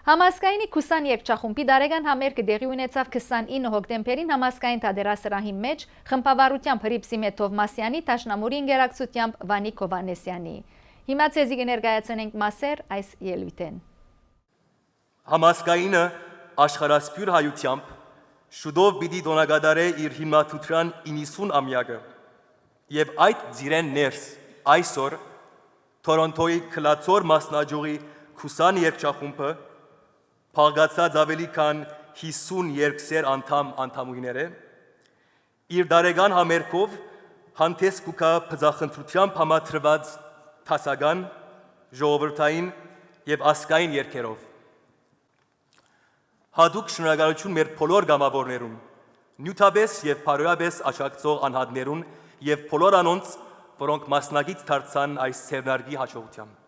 Համասկայնի 20 երգչախումբի դարեգան համերգը դեղի ունեցավ 29 հոկտեմբերին համասկային թատերասրահի մեջ խմբավարությամբ Հրիփ Սիմետ Թովմասյանի, Տաշնամուրի ընկերակցությամբ Վանիկ Հովհաննեսյանի։ Հիմա ցեզի կներկայացնենք մասեր այս ելույթեն։ Համասկայինը աշխարհասփյուր հայությամբ շուտով պիտի դոնագադարե իր հիմնադրության 90-ամյակը եւ այդ ծիրեն ներս այսօր Թորոնտոյի քլացոր մասնաճյուղի 20 երգչախումբը փաղկացած ավելի քան 50 երգսեր անդամուհիներ է իր դարեգան համերգով հանդես կուկա բզախնդրությամբ համադրված տասական ժողովրդային եւ ասկային երգերով հadouk շնորհակալություն մեր բոլոր գամավորներուն նյութաբես եւ բարոյաբես աջակցող անհատներուն եւ բոլոր անոնց որոնք մասնակից դարձան այս սերնարգի հաջողությամբ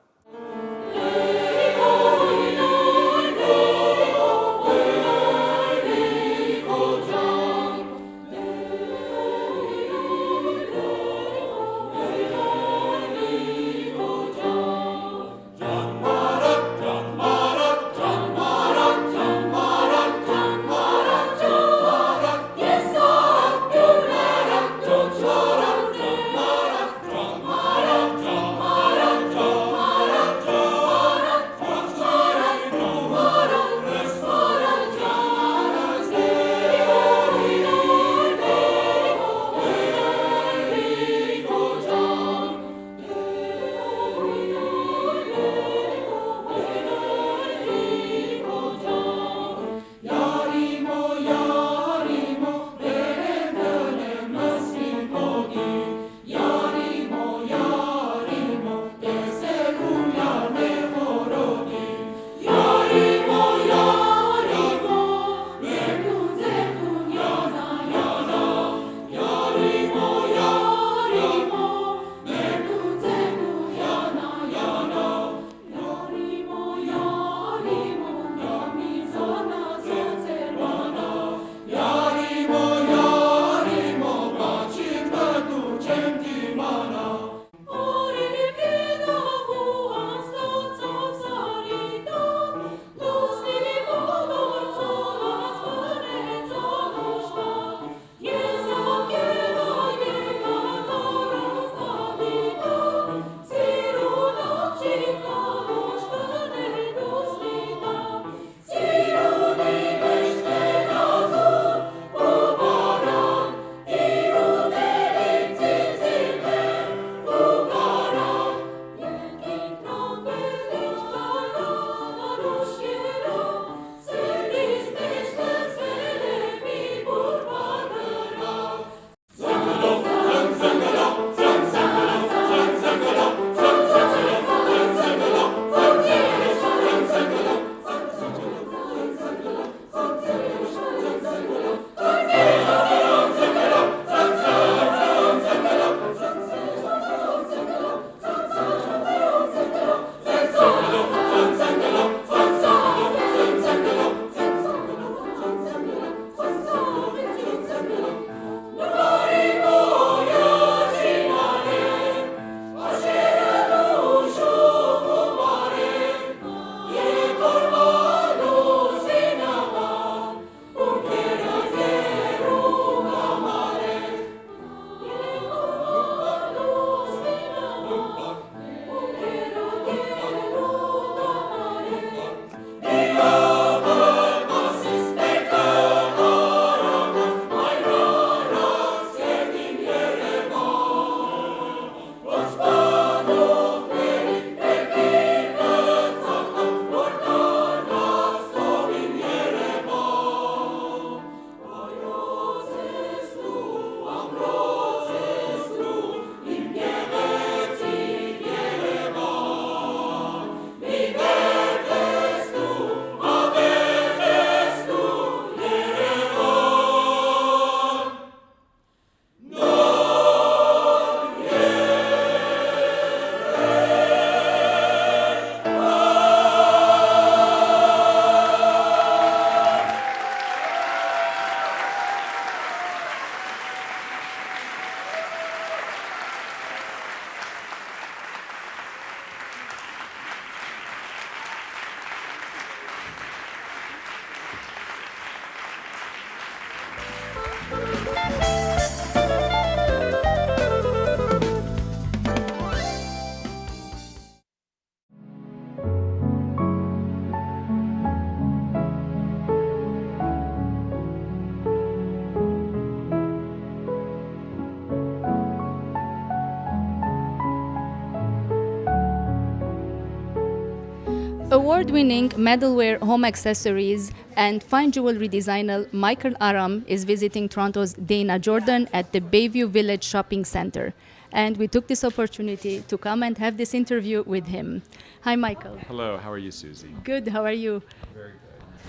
Award-winning metalware home accessories and fine jewelry designer Michael Aram is visiting Toronto's Dana Jordan at the Bayview Village Shopping Center. And we took this opportunity to come and have this interview with him. Hi, Michael. Hello, how are you, Susie? Good, how are you? Very good.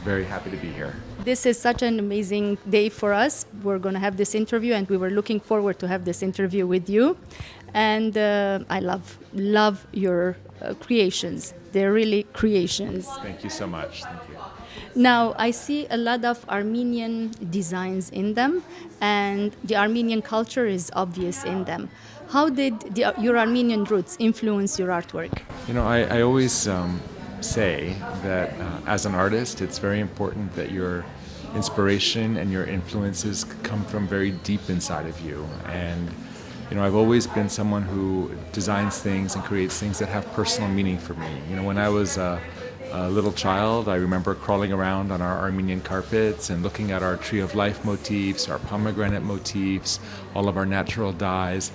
Very happy to be here. This is such an amazing day for us. We're going to have this interview, and we were looking forward to have this interview with you. And I love your creations. They're really creations. Thank you so much. Thank you. Now, I see a lot of Armenian designs in them, and the Armenian culture is obvious in them. How did your Armenian roots influence your artwork? You know, I always say that as an artist, it's very important that your inspiration and your influences come from very deep inside of you. And you know, I've always been someone who designs things and creates things that have personal meaning for me. You know, when I was a little child, I remember crawling around on our Armenian carpets and looking at our tree of life motifs, our pomegranate motifs, all of our natural dyes.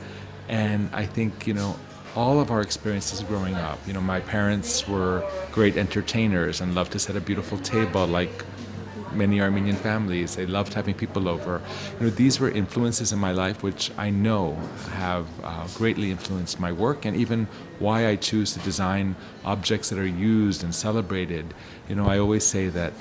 And I think, you know, all of our experiences growing up, you know, my parents were great entertainers and loved to set a beautiful table like many Armenian families. They loved having people over. You know, these were influences in my life which I know have greatly influenced my work and even why I choose to design objects that are used and celebrated. You know, I always say that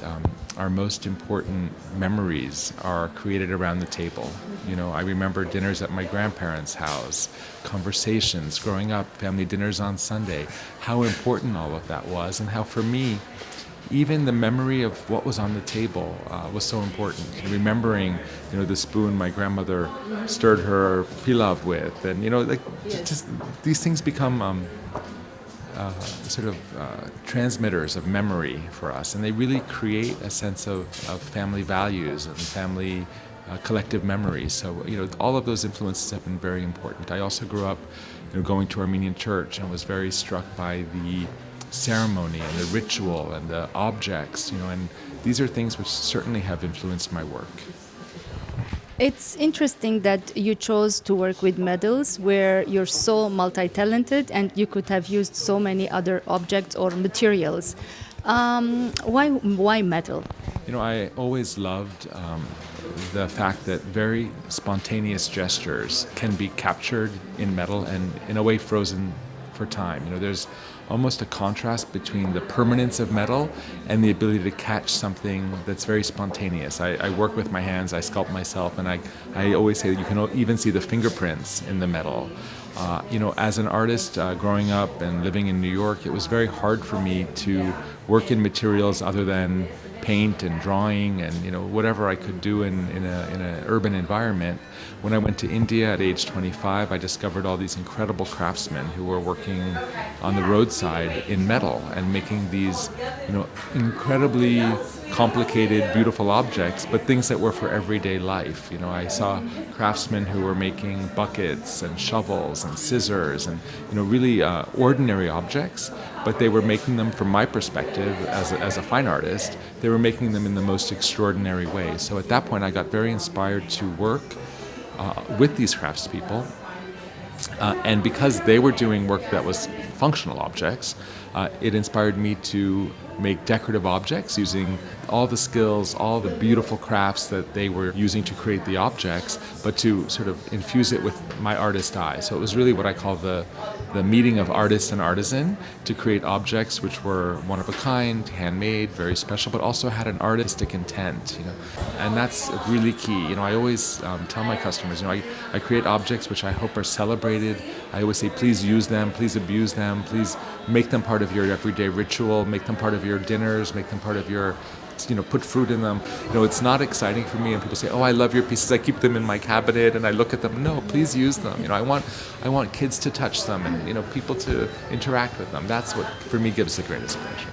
our most important memories are created around the table. You know, I remember dinners at my grandparents' house, conversations growing up, family dinners on Sunday, how important all of that was, and how for me, even the memory of what was on the table was so important. Remembering, you know, the spoon my grandmother stirred her pilav with, and you know, like just these things become transmitters of memory for us, and they really create a sense of family values and family collective memories. So you know, all of those influences have been very important. I also grew up, you know, going to Armenian church and was very struck by the ceremony and the ritual and the objects, you know, and these are things which certainly have influenced my work. It's interesting that you chose to work with metals where you're so multi-talented and you could have used so many other objects or materials. Why metal? You know, I always loved the fact that very spontaneous gestures can be captured in metal and in a way frozen for time. You know, there's almost a contrast between the permanence of metal and the ability to catch something that's very spontaneous. I work with my hands, I sculpt myself, and I always say that you can even see the fingerprints in the metal. You know, as an artist growing up and living in New York, it was very hard for me to work in materials other than paint and drawing and, you know, whatever I could do in an urban environment. When I went to India at age 25, I discovered all these incredible craftsmen who were working on the roadside in metal and making these, you know, incredibly complicated, beautiful objects, but things that were for everyday life. You know, I saw craftsmen who were making buckets and shovels and scissors and, you know, really ordinary objects, but they were making them, from my perspective as a fine artist, they were making them in the most extraordinary way. So at that point I got very inspired to work with these craftspeople, and because they were doing work that was functional objects, it inspired me to make decorative objects using all the skills, all the beautiful crafts that they were using to create the objects, but to sort of infuse it with my artist eye. So it was really what I call the meeting of artist and artisan to create objects which were one of a kind, handmade, very special, but also had an artistic intent, you know. And that's really key. You know, I always tell my customers, you know, I create objects which I hope are celebrated. I always say, please use them, please abuse them, please make them part of your everyday ritual, make them part of your dinners, make them part of your, you know, put fruit in them. You know, it's not exciting for me, and people say, oh, I love your pieces, I keep them in my cabinet and I look at them. No, please use them. You know, I want kids to touch them and, you know, people to interact with them. That's what for me gives the greatest pleasure.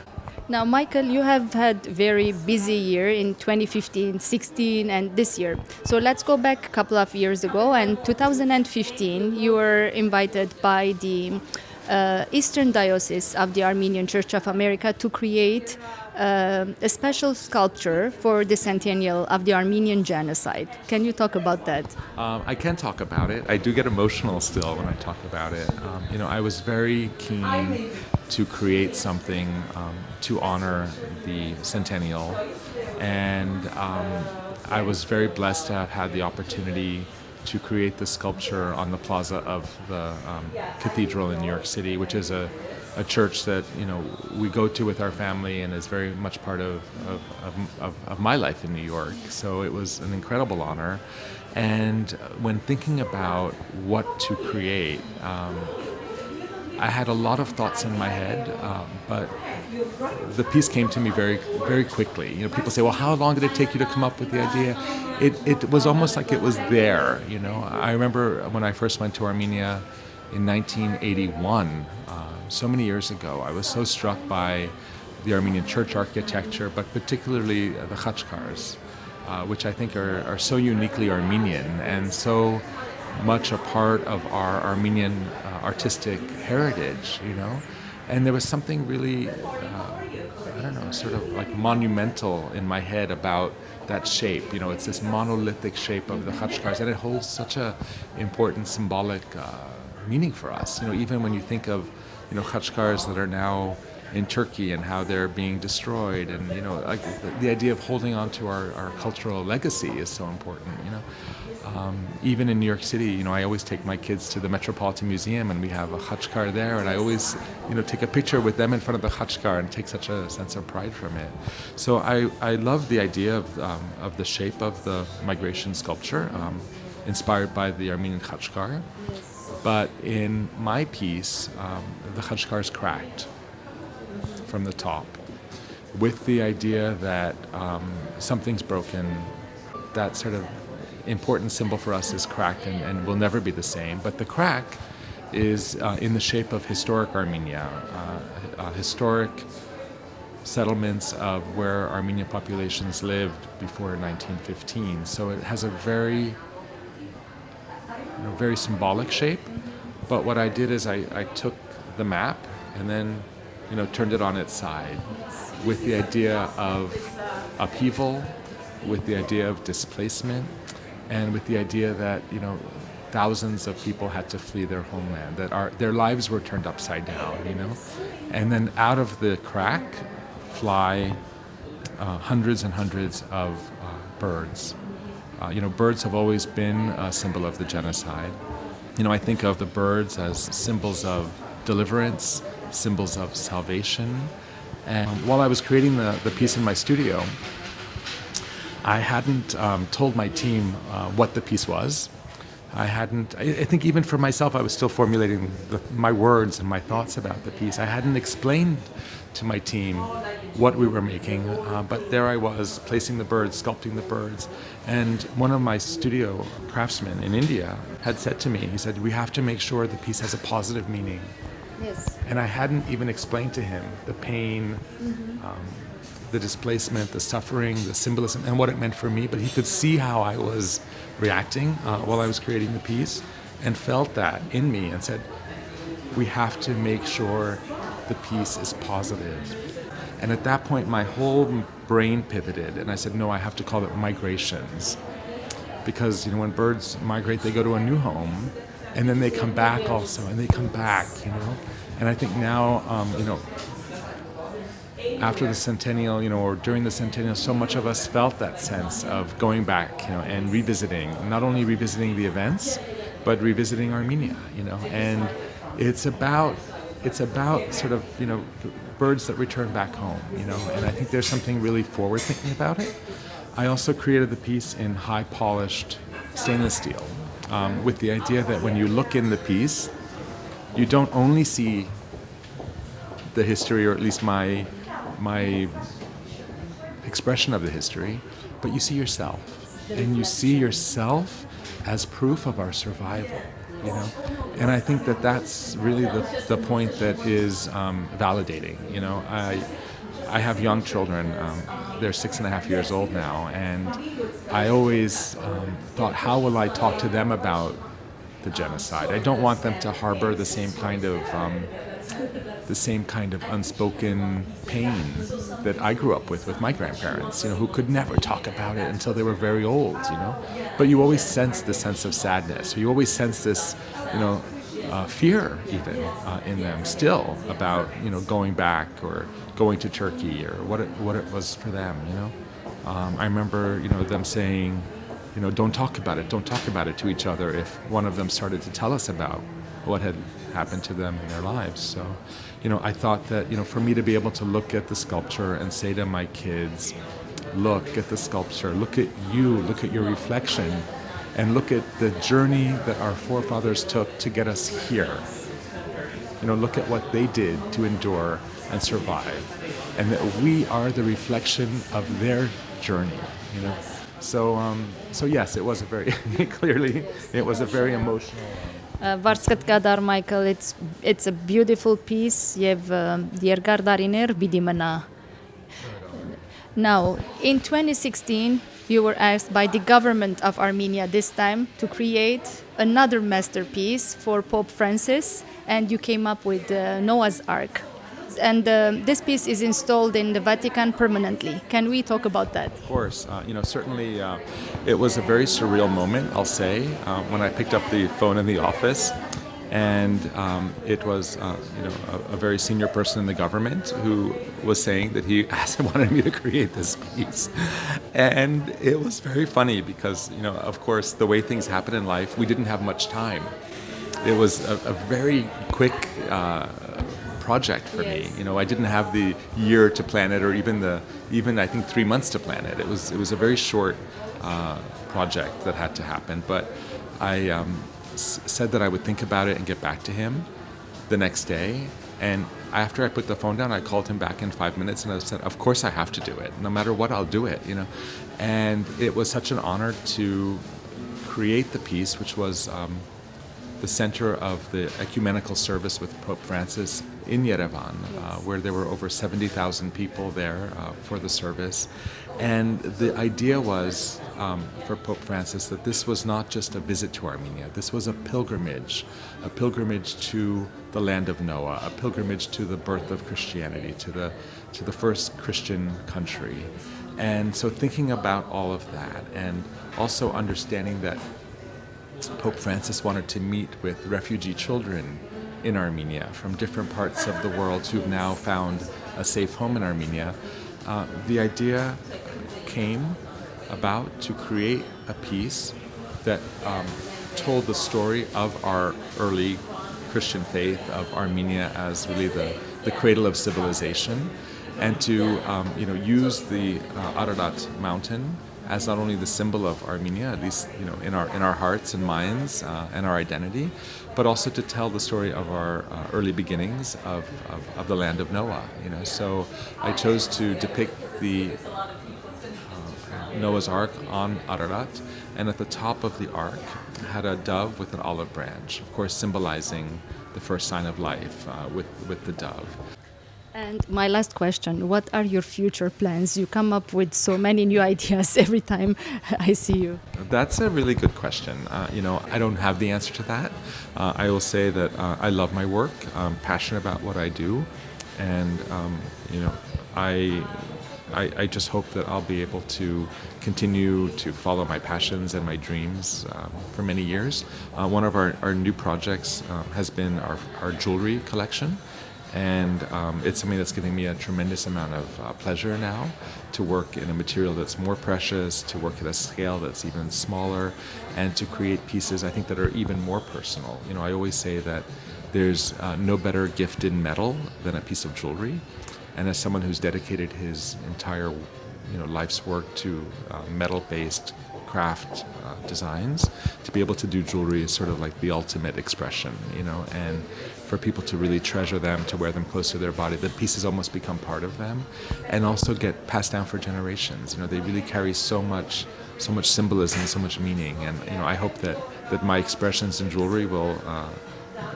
Now, Michael, you have had very busy year in 2015, 16, and this year. So let's go back a couple of years ago. And 2015, you were invited by the Eastern Diocese of the Armenian Church of America to create a special sculpture for the centennial of the Armenian genocide. Can you talk about that? I can talk about it. I do get emotional still when I talk about it. I was very keen to create something to honor the centennial, and I was very blessed to have had the opportunity to create the sculpture on the plaza of the cathedral in New York City, which is a church that we go to with our family and is very much part of my life in New York. So it was an incredible honor. And when thinking about what to create, I had a lot of thoughts in my head, but the piece came to me very, very quickly. People say, well, how long did it take you to come up with the idea? It was almost like it was there. I remember when I first went to Armenia in 1981, so many years ago, I was so struck by the Armenian church architecture, but particularly the khachkars, which I think are so uniquely Armenian and so much a part of our Armenian artistic heritage, And there was something really, sort of like monumental in my head about that shape. It's this monolithic shape of the khachkars, and it holds such a important symbolic meaning for us. Even when you think of, khachkars that are now in Turkey and how they're being destroyed, and like the idea of holding on to our cultural legacy is so important. Even in New York City, I always take my kids to the Metropolitan Museum, and we have a khachkar there, and I always, take a picture with them in front of the khachkar and take such a sense of pride from it. So I love the idea of the shape of the migration sculpture, inspired by the Armenian khachkar. But in my piece, the khachkar is cracked from the top, with the idea that something's broken. That sort of important symbol for us is cracked and will never be the same. But the crack is in the shape of historic Armenia, historic settlements of where Armenian populations lived before 1915. So it has a very very symbolic shape. But what I did is I took the map and then turned it on its side, with the idea of upheaval, with the idea of displacement, and with the idea that thousands of people had to flee their homeland, that their lives were turned upside down, and then out of the crack fly hundreds and hundreds of birds. Birds have always been a symbol of the genocide. I think of the birds as symbols of deliverance, symbols of salvation. And while I was creating the piece in my studio, I hadn't told my team what the piece was. I think even for myself, I was still formulating my words and my thoughts about the piece. I hadn't explained to my team what we were making, but there I was, placing the birds, sculpting the birds. And one of my studio craftsmen in India had said to me, he said, we have to make sure the piece has a positive meaning. Yes. And I hadn't even explained to him the pain, the displacement, the suffering, the symbolism, and what it meant for me, but he could see how I was reacting while I was creating the piece, and felt that in me and said, we have to make sure the piece is positive. And at that point, my whole brain pivoted, and I said, no, I have to call it migrations. Because, when birds migrate, they go to a new home, and then they come back also, and they come back, And I think now, after the centennial, or during the centennial, so much of us felt that sense of going back, and revisiting, not only revisiting the events, but revisiting Armenia, and it's about sort of, birds that return back home, and I think there's something really forward thinking about it. I also created the piece in high polished stainless steel, with the idea that when you look in the piece, you don't only see the history, or at least my expression of the history, but you see yourself, and you see yourself as proof of our survival, And I think that that's really the point that is validating. I have young children. They're 6.5 years old now, and I always thought, how will I talk to them about the genocide. I don't want them to harbor the same kind of unspoken pain that I grew up with my grandparents, who could never talk about it until they were very old, But you always sense the sense of sadness. You always sense this, fear even in them still about, going back or going to Turkey or what it was for them, I remember, them saying, don't talk about it to each other if one of them started to tell us about what had happened to them in their lives. So, I thought that, for me to be able to look at the sculpture and say to my kids, look at the sculpture, look at you, look at your reflection, and look at the journey that our forefathers took to get us here. Look at what they did to endure and survive, and that we are the reflection of their journey, So yes, it was a very, clearly, it was a very emotional. Վարձկտ կդար Michael, it's a beautiful piece եւ երկար դարիներ պիտի մնա. Now, in 2016, you were asked by the government of Armenia this time to create another masterpiece for Pope Francis, and you came up with Noah's Ark. And this piece is installed in the Vatican permanently. Can we talk about that? Of course. Certainly it was a very surreal moment, I'll say, when I picked up the phone in the office. And it was, a very senior person in the government who was saying that he wanted me to create this piece. And it was very funny because, of course, the way things happen in life, we didn't have much time. It was a very quick project for me. I didn't have the year to plan it, or even I think 3 months to plan it. It was a very short project that had to happen. But I said that I would think about it and get back to him the next day. And after I put the phone down, I called him back in 5 minutes and I said, of course I have to do it. No matter what, I'll do it, And it was such an honor to create the piece, which was the center of the ecumenical service with Pope Francis in Yerevan, where there were over 70,000 people there for the service. And the idea was for Pope Francis that this was not just a visit to Armenia, this was a pilgrimage to the land of Noah, a pilgrimage to the birth of Christianity, to the first Christian country. And so thinking about all of that, and also understanding that Pope Francis wanted to meet with refugee children in Armenia from different parts of the world who've now found a safe home in Armenia. The idea came about to create a piece that told the story of our early Christian faith, of Armenia as really the cradle of civilization, and to use the Ararat mountain as not only the symbol of Armenia, at least in our hearts and minds and our identity, but also to tell the story of our early beginnings of the land of Noah. So I chose to depict the Noah's Ark on Ararat, and at the top of the ark had a dove with an olive branch, of course symbolizing the first sign of life with the dove. And my last question, what are your future plans? You come up with so many new ideas every time I see you. That's a really good question. I don't have the answer to that. I will say that I love my work. I'm passionate about what I do. And, I just hope that I'll be able to continue to follow my passions and my dreams for many years. One of our new projects has been our jewelry collection. And it's something that's giving me a tremendous amount of pleasure now, to work in a material that's more precious, to work at a scale that's even smaller, and to create pieces I think that are even more personal. I always say that there's no better gift in metal than a piece of jewelry. And as someone who's dedicated his entire life's work to metal-based craft designs, to be able to do jewelry is sort of like the ultimate expression, and for people to really treasure them, to wear them close to their body, the pieces almost become part of them, and also get passed down for generations. They really carry so much symbolism, so much meaning, and I hope that my expressions in jewelry will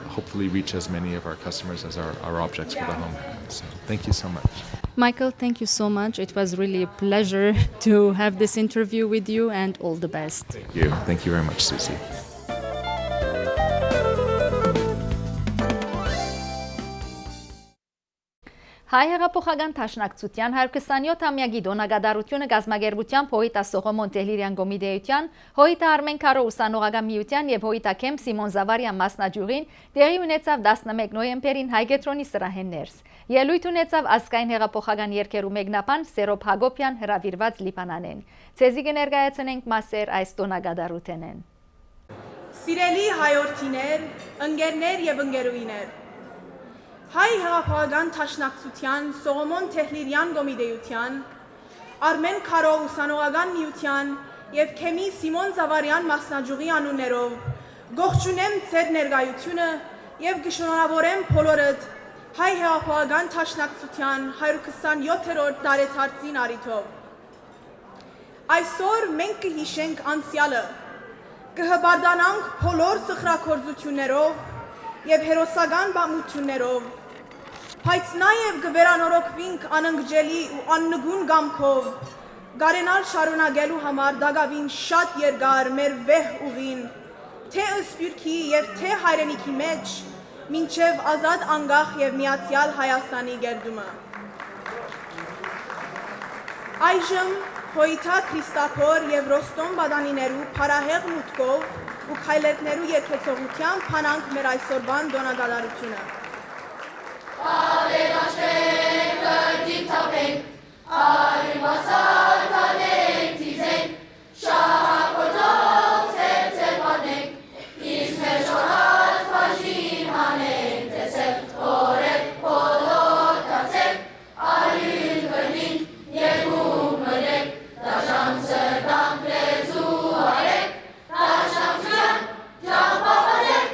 hopefully reach as many of our customers as our objects for the home have. So thank you so much. Michael, thank you so much. It was really a pleasure to have this interview with you, and all the best. Thank you. Thank you very much, Susie. Հայ հեղափոխական դաշնակցության 127-ամյակի դոնագադարությունը գազմագերբությամբ Հոյիտա Սողոմոն Տեհլիրյան Գոմիդեյության, Հոյիտա Արմեն Քարո ուսանողական միության եւ Հոյիտա Քեմ Սիմոն Զավարյան մասնաճյուղին տեղի ունեցավ 11 նոյեմբերին Հայգետրոնի սրահեն ներս։ Ելույթ ունեցավ ազգային հեղափոխական երկերու մեկնաբան Սերոբ Հակոբյան հրավիրված Լիբանանեն։ Ցեզի կներկայացնենք մասեր այս դոնագադարութենեն։ Սիրելի հայորդիներ, ընկերներ եւ ընկերուհիներ, Հայ հեղափոխական դաշնակցության Սողոմոն Տեհլիրյան Գոմիդեյության, Արմեն Քարո ուսանողական միության եւ Քեմի Սիմոն Զավարյան մասնաճյուղի անուններով գողջունեմ ձեր ներկայությունը եւ կշնորհավորեմ բոլորդ Հայ հեղափոխական դաշնակցության 127-րդ տարեդարձին առիթով։ Այսօր մենք կհիշենք անցյալը, կհբարդանանք բոլոր սխրագործություններով եւ հերոսական բամություններով, բայց նաեւ կվերանորոգվենք անընկճելի ու աննգուն գամքով, գարենալ շարունակելու համար դակավին շատ երկար մեր վեհ ուղին, թե ըսպյուրքի եւ թե հայրենիքի մեջ, մինչեւ ազատ անկախ եւ միացյալ Հայաստանի գերդումը։ Այժմ Հոյիթա Քրիստափոր եւ Ռոստոմ բադանիներու փարահեղ մուտքով ու քայլերներու երկեցողությամբ փանանք մեր այսօրվան դոնագադարությունը։ Ավետաշենք, դիպթապենք, արիմասար տանենք, թիզենք, շահակոծով ծեր պատնենք, իսկ մեր շորհատ վաժին հանենք, տեսեք, օրեք, բոլոր տացեք, արին գրնինք, երկում մրեք, դաշամ սրտանք լեզու արեք, դաշամության ճամպապազեք։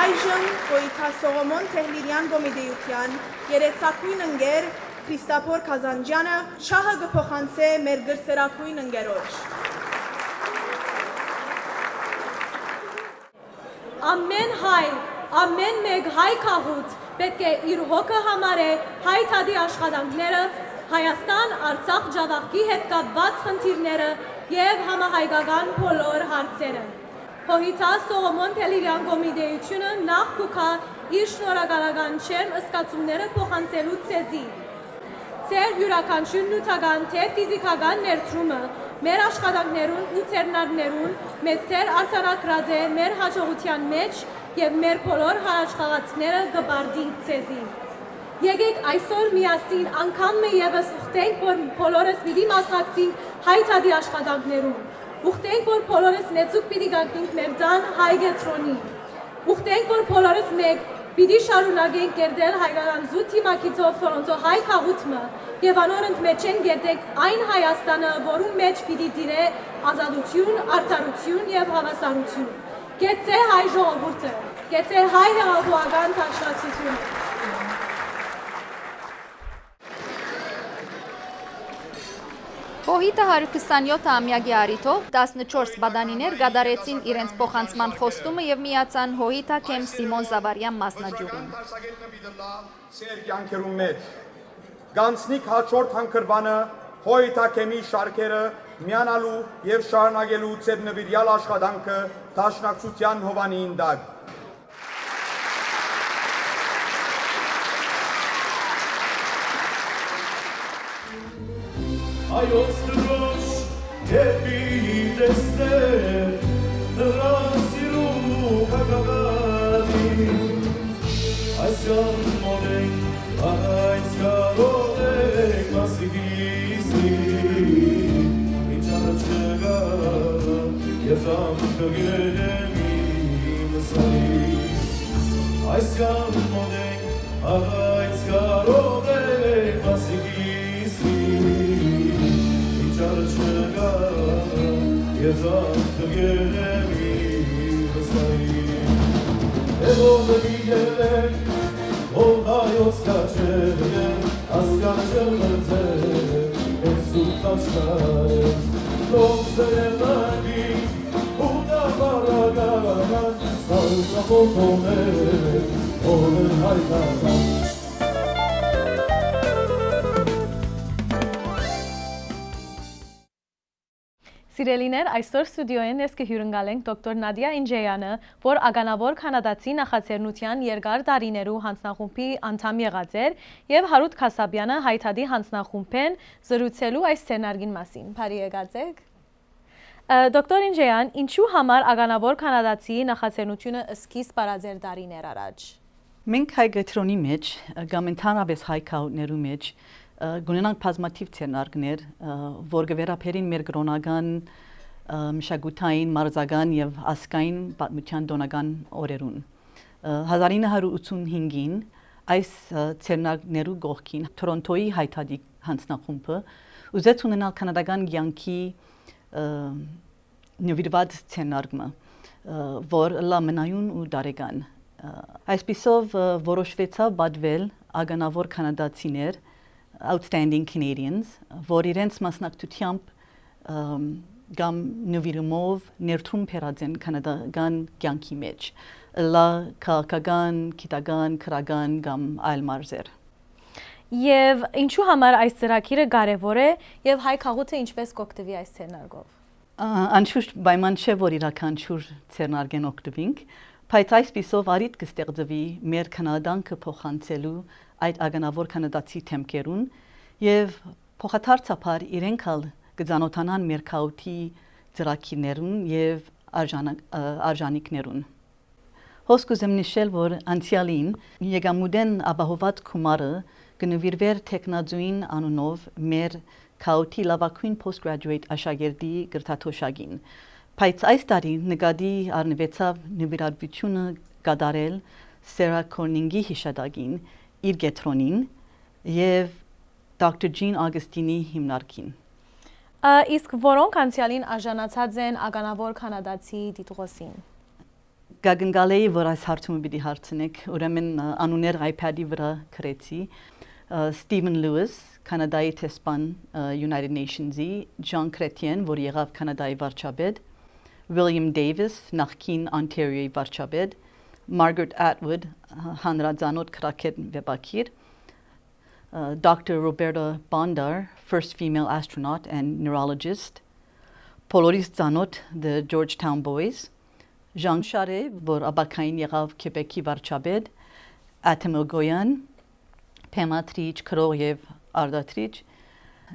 Այժմ Հոյիթա Սողոմոն Տեհլիրյան Գոմիդեյության երեցակույն ընկեր Քրիստափոր Քազանջյանը շահը կփոխանցե մեր գրսերակույն ընկերոջ։ Ամեն հայ, ամեն մեկ հայ քաղուց պետք է իր հոգը համարե հայ թադի աշխատանքները, Հայաստան, Արցախ ջավախքի հետ կապված խնդիրները եւ համահայկական բոլոր հարցերը։ Հոյիթա Սողոմոն Տեհլիրյան Գոմիդեյությունը նախ կուքա իր շնորհակալական չերմ ըսկացումները փոխանցելու ցեզի։ Ձեր յուրաքանչյուր նյութական թե ֆիզիկական ներդրումը մեր աշխատանքներուն ու ցերնարներուն մեծ ձեր արձանագրած է մեր հաջողության մեջ եւ մեր բոլոր հարաճխաղացները կբարդինք ցեզի։ Եկեք այսօր միասին անգամ եւս ուխտենք, որ բոլորս պիտի մասնակցենք հայ թադի աշխատանքներուն։ Ուխտենք, որ բոլորս նեցուկ պիտի գանքենք մեր դան Հայգետրոնի։ Ուխտենք, որ բոլորս մեկ պիտի շարունակենք կերտել հայկական զուտ թիմակիցով Թորոնտո հայ քաղուտը եւ անոր ընդմեջեն գետեք այն Հայաստանը, որում մեջ պիտի դիրե ազատություն, արդարություն եւ հավասարություն։ Գեցե հայ ժողովուրդը, գեցե հայ հեղափոխական դաշնակցությունը։ Հոյիտա 127-ամյակի առիթով 14 բադանիներ գադարեցին իրենց փոխանցման խոստումը եւ միացան Հոյիտա Քեմ Սիմոն Զավարյան մասնաճյուղին։ Սերկյանքերու մեջ գանցնիկ հաջորդ հանգրվանը Հոյիտա Քեմի շարքերը միանալու եւ շարունակելու ծեր նվիրյալ աշխատանքը դաշնակցության հովանին դակ։ Այոց դրոշ եպի դեստեր, դրասիրու հագավանի, այսյան մոնենք, այս կարոտ եք մասիգիսի, ինչ առաջ նգա, և զամքը գերեմ իմ սանի, այսյան մոնենք, այս կարոտ եք մասիգիսի, Ես ատգերեմ իմ սայի Էվով գիգերեք, ով հայոց կաչերեք Ասկանջը մրձեք, ես սուտ աշխարեք Լով սերենագի, ու դա բարագարան Սարսախոտոներ, ով են հայտարան Սիրելիներ, այսօր ստուդիոյեն ես կհյուրընկալենք դոկտոր Նադիա Ինջեյանը, որ ականավոր կանադացի նախաձեռնության երկար տարիներու հանձնախումբի անդամ եղած էր, եւ Հարութ Քասաբյանը հայտարարի հանձնախումբեն զրուցելու այս սցենարին մասին։ Բարի եկած եք։ Դոկտոր Ինջեյան, ինչու համար ականավոր կանադացի նախաձեռնությունը սկիզբ արած էր տարիներ առաջ։ Մենք հայ գետրոնի մեջ, կամ ընդհանրապես հայ քահուտներու մեջ գունենանք բազմաթիվ ցերնարգներ, որ գվերապերին մեր կրոնական, մշակութային, մարզական եւ ազգային պատմության տոնական օրերուն։ 1985-ին այս ցերնարգներու գողքին Թորոնտոյի հայտարարի հանձնախումբը ուզեց ունենալ կանադական կյանքի նվիրված ցերնարգը, որ լամնայուն ու դարեգան։ Այսպիսով որոշվեցավ պատվել ականավոր կանադացիներ outstanding Canadians, որ իրենց մասնակցությամբ կամ նվիրումով ներդրում բերած են կանադական կյանքի մեջ, լա քաղաքական, գիտական, քրական կամ այլ մարզեր։ Եվ ինչու համար այս ծրագիրը կարևոր է եւ հայ քաղուտը ինչպես կօգտվի այս ցերնարգով։ Անշուշտ պայման չէ, որ իրականչուր ցերնարգեն օգտվենք, բայց այսպիսով արիտ կստեղծվի մեր կանադանքը փոխանցելու այդ ականավոր կանադացի թեմքերուն եւ փոխադարձաբար իրենք ալ կծանոթանան մեր քաղուտի ծրագիրներուն եւ արժանիքներուն։ Հոսք ուզեմ նշել, որ անցյալին եկամուտեն ապահոված գումարը կնվիրվեր տեխնազույն անունով մեր քաղուտի լավագույն postgraduate աշակերտի գրթաթոշակին։ Բայց այս տարի նկատի առնվեցավ նվիրատվությունը կատարել Սերա Կորնինգի հիշատակին իր գետրոնին եւ Dr. Jean Augustini հիմնարկին։ Իսկ որոնք անցյալին արժանացած են ականավոր կանադացի դիտողոսին։ Գագնգալեի, որ այս հարցումը պիտի հարցնեք, ուրեմն անուններ iPad-ի վրա գրեցի, Stephen Lewis, Կանադայի տեսփան United Nations-ի, John Chrétien, որ եղավ Կանադայի վարչապետ, William Davis, նախկին Ontario-ի վարչապետ, Margaret Atwood, հանրազանոթ քրակետ վեբակիր, Dr. Roberta Bondar, first female astronaut and neurologist, Poloris Zanot, the Georgetown Boys, Jean Charest, որ աբակային եղավ Քեբեկի վարչապետ, Աթեմ Օգոյան, Փեմատրիչ, քրող եւ արդատրիչ,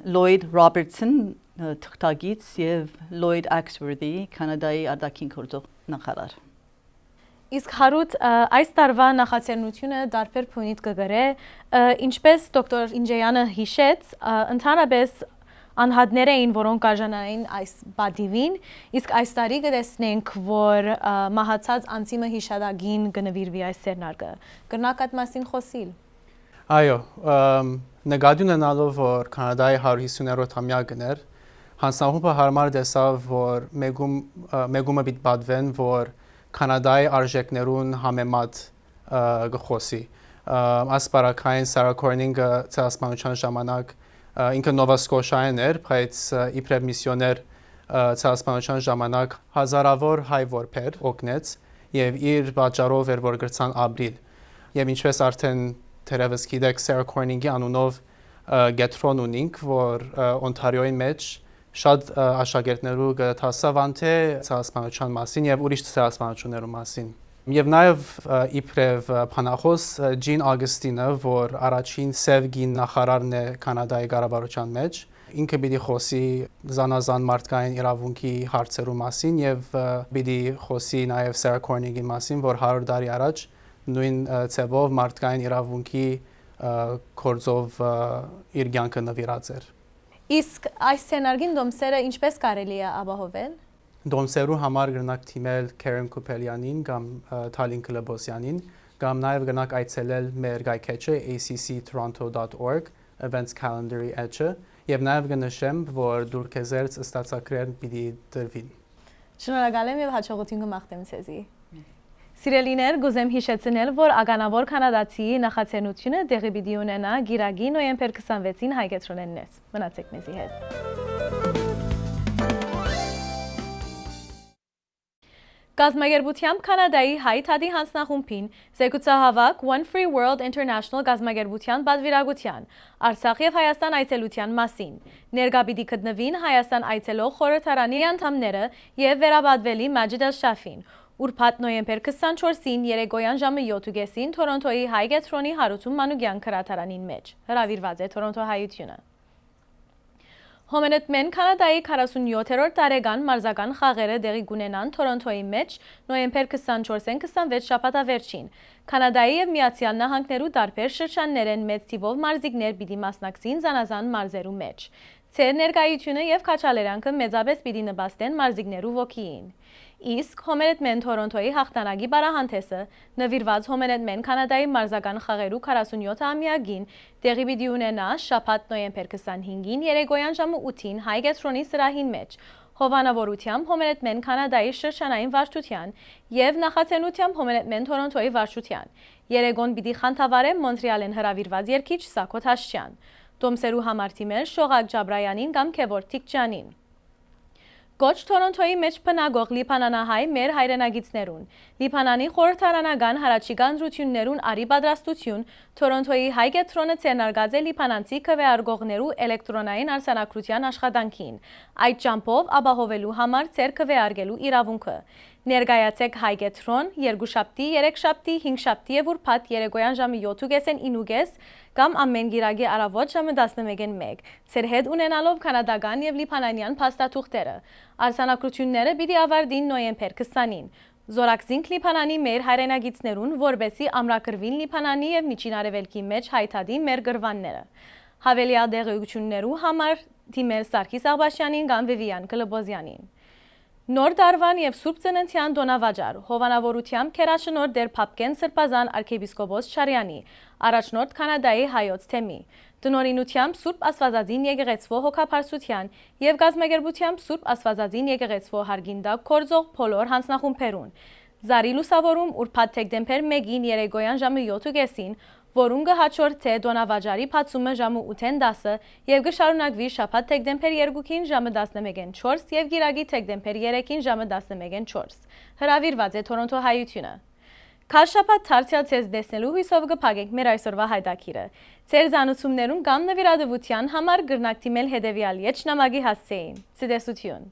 Lloyd Robertson, թղթագից եւ Lloyd Axworthy, Կանադայի արտաքին գործող նախարար։ Իսկ Հարութ, այս տարվա նախաձեռնությունը դարբեր փունիտ կգրե, ինչպես դոկտոր Ինջեյանը հիշեց, ընդհանրապես անհատներ էին, որոնք արժանային այս բադիվին, իսկ այս տարի կտեսնենք, որ մահացած անձիմը հիշատակին կնվիրվի այս ցերնարգը։ Կրնակ այդ մասին խոսիլ։ Այո, նկատի ունենալով, որ Կանադայի 150-ամյակն էր, հանձնախումբը հարմար տեսավ, որ մեգումը պիտի պատվեն, որ Կանադայի արժեքներուն համեմատ գխոսի։ Ասպարակային Սարա Կորնինգը ցեղասպանության ժամանակ ինքը Նովա Սկոշայեն էր, բայց իբրև միսիոներ ցեղասպանության ժամանակ հազարավոր հայ որբեր օգնեց եւ իր պատճառով էր, որ գրցան ապրիլ։ Եվ ինչպես արդեն թերևս գիտեք, Սարա Կորնինգի անունով գետրոն ունենք, որ Օնտարիոյի մեջ շատ աշակերտներու կտասավան թե ցեղասպանության մասին եւ ուրիշ ցեղասպանություններու մասին։ Եվ նաեւ իբրև փանախոս Ջին Ագստինը, որ առաջին սևգին նախարարն է Կանադայի կառավարության մեջ, ինքը պիտի խոսի զանազան մարդկային իրավունքի հարցերու մասին եւ պիտի խոսի նաեւ Սարա Կորնինգի մասին, որ 100 տարի առաջ նույն ցևով մարդկային իրավունքի կորձով իր կյանքը նվիրած էր։ Իսկ այս սցենարգին դոմսերը ինչպես կարելի է ապահովել։ Դոմսերու համար գնանք թիմել Քերեն Կուպելյանին կամ Թալին Կլեբոսյանին, կամ նաև գնանք այցելել մեր գայքեչը acctoronto.org events calendar-ի էջը եւ նաև կնշեմ, որ դուրքեզերծ ստացակրեր պիտի դրվին։ Շնորհակալ եմ եւ հաջողություն կմաղթեմ ցեզի։ Սիրելիներ, գուզեմ հիշեցնել, որ ականավոր կանադացի նախաձեռնությունը տեղի պիտի ունենա գիրագի նոյեմբեր 26-ին հայկետրոնեններս։ Մնացեք մեզի հետ։ Գազագերբությամբ Կանադայի հայ թադի հանձնախումբին զեկուցահավաք One Free World International գազագերբության բادرվիրագության Արցախ եւ Հայաստան այցելության մասին։ Ներկա պիտի գտնվին Հայաստան այցելող խորհրդարանի անդամները եւ վերաբադվելի Մաջիդ Ալ-Շաֆին։ Ուրբաթ նոյեմբեր 24-ին երեկոյան ժամը 7:30-ին Թորոնտոյի հայ կետրոնի Հարություն Մանուկյան քրատարանին մեջ։ Հրավիրված է Թորոնտո հայությունը։ Հոմենետմեն Կանադայի 47-րդ տարեկան մարզական խաղերը դեղի կունենան Թորոնտոյի մեջ նոյեմբեր 24-ին 26 շաբաթավերջին։ Կանադայի եւ Միացյալ Նահանգներու տարբեր շրջաններեն մեծ թիվով մարզիկներ պիտի մասնակցին զանազան մարզերու մեջ։ Ցեր ներկայությունը եւ քաչալերանքը մեծապես պիտի նպաստեն մարզիկներու ոգիին։ Իսկ Հոմենետմեն Թորոնտոյի հաղթանակի բարահանթեսը նվիրված Հոմենետմեն Կանադայի մարզական խաղերու 47-ամյակին տեղի պիտի ունենա շաբաթ նոյեմբեր 25-ին երեկոյան ժամը 8-ին հայ կետրոնի սրահին մեջ հովանավորությամբ Հոմենետմեն Կանադայի շրջանային վարչության եւ նախաձեռնությամբ Հոմենետմեն Թորոնտոյի վարչության։ Երեկոն պիտի խանդավառե Մոնտրեալեն հրավիրված երգիչ Սակո Թաշչյան, Տոմսերու համար թիմեր Շողակ Ջաբրայանին կամ Քևոր Թիկչյանին։ Կոչ Թորոնտոյի մեջ բնակող լիբանանահայ մեր հայրենագիցներուն։ Լիբանանի խորհրդարանական հարաճիգա ընտրություններուն արի պատրաստություն Թորոնտոյի հայ կետրոնը ցերնարգած է լիբանանցի քվեարկողներու էլեկտրոնային արձանագրության աշխատանքին։ Այդ ճամփով ապահովելու համար ցեր քվեարկելու իրավունքը։ Ներկայացեք հայ կետրոն երկուշաբթի, երեքշաբթի, հինգշաբթի եւ ուրբաթ երեկոյան ժամը 7:30-ին 9:00 կամ ամեն գիրագի առավոտ ժամը 11:01 ցեր հետ ունենալով կանադական եւ լիբանանյան փաստաթուղթերը։ Արձանագրությունները պիտի ավարտին նոյեմբեր 20-ին։ Զորակցինք Լիբանանի մեր հայրենագիցներուն, որբեսի ամրագրվին Լիբանանի եւ Միջին Արևելքի մեջ հայտադի մեր գրվանները։ Հավելյալ դեղեցություններու համար դիմել Սարգիս Աղբաշյանին կամ Վիվիան Կլբոզյանին։ Նոր դարվան եւ Սուրբ Ծննդյան տոնավաճառ հովանավորությամբ քերաշնորհ դեր Փապկեն Սրբազան arczepiskopos Չարյանի, առաջնորդ Կանադայի հայոց թեմի, տնօրինությամբ Սուրբ Աստվածածին եկեղեցվո հոգապարծության եւ գազմագերբությամբ Սուրբ Աստվածածին եկեղեցվո հարգինդակ կորձող բոլոր հանձնախումբերուն։ Զարի լուսավորում ուրբաթ դեկտեմբեր 1-ին երեկոյան ժամը 7:30-ին որուն կհաջորդե տոնավաճառի բացումը ժամը 8:10 եւ կշարունակվի շաբաթ դեկտեմբեր 2-ին ժամը 11:04 եւ գիրագի դեկտեմբեր 3-ին ժամը 11:04։ Հրավիրված է Թորոնտո հայությունը։ Քաշապատ թարցիալ ցեզ դեսնելու հույսով կփակենք մեր այսօրվա հայտակիրը։ Ձեր զանուցումներուն կամ նվիրատվության համար գրնակ թիմել հետևյալ եջնամագի հասցեին։ Ցտեսություն։